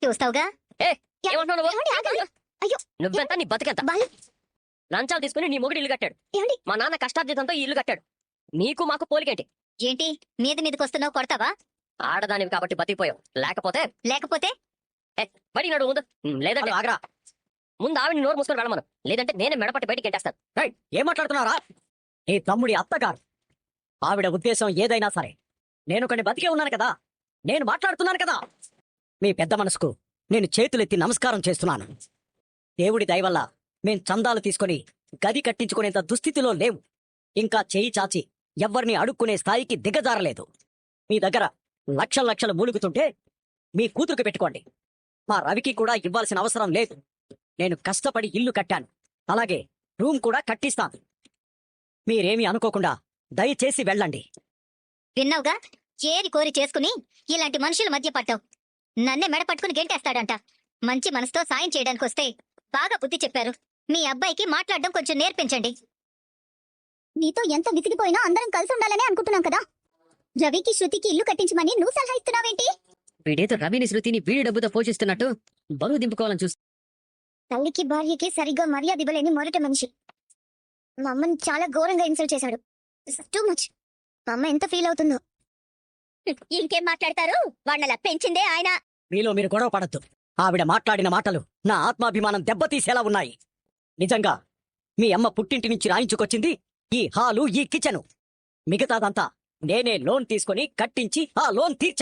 చూస్తావుగా. ఏ, ఏమంటున్నావు నువ్వు? ఏమండి, ఆగండి. అయ్యో. నువ్వెంత నీ బతికెంత? బాలు. లంచాలు తీసుకుని నీ మొగుడు ఇల్లు కట్టాడు. ఏమండి? మా నాన్న కష్టార్జితంతో ఈ ఇల్లు కట్టాడు. నీకు మాకు పోలికేంటి? ఏంటి మీదకొస్తున్నావు, కొడతావా? ఆడదానివి కాబట్టి బతికిపోయావు. లేకపోతే బడి నడు ముందు. లేదంటే ఆగరా. ముందు ఆవిడ నోరు మూసుకొని వెళ్ళమను. లేదంటే నేనే మెడపట్టి బయటికి గెంటేస్తాను. ఏం మాట్లాడుతున్నారా? నీ తమ్ముడి అత్తగారు. ఆవిడ ఉద్దేశం ఏదైనా సరే నేను కొన్ని బతికే ఉన్నాను కదా, నేను మాట్లాడుతున్నాను కదా. మీ పెద్ద మనసుకు నేను చేతులెత్తి నమస్కారం చేస్తున్నాను. దేవుడి దయవల్ల మేం చందాలు తీసుకొని గది కట్టించుకునేంత దుస్థితిలో లేవు. ఇంకా చేయి చాచి ఎవ్వరిని అడుక్కునే స్థాయికి దిగజారలేదు. మీ దగ్గర లక్షలు మూలుగుతుంటే మీ కూతురుకు పెట్టుకోండి. మా రవికి కూడా ఇవ్వాల్సిన అవసరం లేదు. నేను కష్టపడి ఇల్లు కట్టాను, అలాగే రూమ్ కూడా కట్టిస్తాను. మీరేమీ అనుకోకుండా దయచేసి వెళ్ళండి. విన్నావుగా, చేరి కోరి చేసుకుని ఇలాంటి మనుషుల మధ్య పట్టావు. నన్నే మెడ పట్టుకుని గెంటేస్తాడంట. మంచి మనసుతో సాయం చేయడానికి వస్తే బాగా బుద్ధి చెప్పారు. మీ అబ్బాయికి మాట్లాడడం కొంచెం నేర్పించండి. నీతో ఎంత విసిగిపోయినా అందరం కలిసి ఉండాలని అనుకుంటున్నాం కదా. రవికి శృతికి ఇల్లు కట్టించమని నువ్వు సలహా ఇస్తున్నావేంటి? వీడేదో రవిని శృతిని వీడి డబ్బుతో పోషిస్తున్నట్టు బరువు దింపుకోవాలని చూస్తా. తల్లికి భార్యకి సరిగ్గా మర్యాద ఇవ్వలేని మొరట మనిషి. మా అమ్మని చాలా ఘోరంగా ఇన్సల్ట్ చేశాడు. Too much. మా అమ్మ ఎంత ఫీల్ అవుతుందో. ఇంకేం మాట్లాడతారు, వాళ్ళలా పెంచిందే ఆయన. మీలో మీరు గొడవ పడద్దు. ఆవిడ మాట్లాడిన మాటలు నా ఆత్మాభిమానం దెబ్బతీసేలా ఉన్నాయి. నిజంగా మీ అమ్మ పుట్టింటి నుంచి రాయించుకొచ్చింది ఈ హాలు, ఈ కిచెను. మిగతాదంతా నేనే లోన్ తీసుకొని కట్టించి ఆ లోన్ తీర్చా.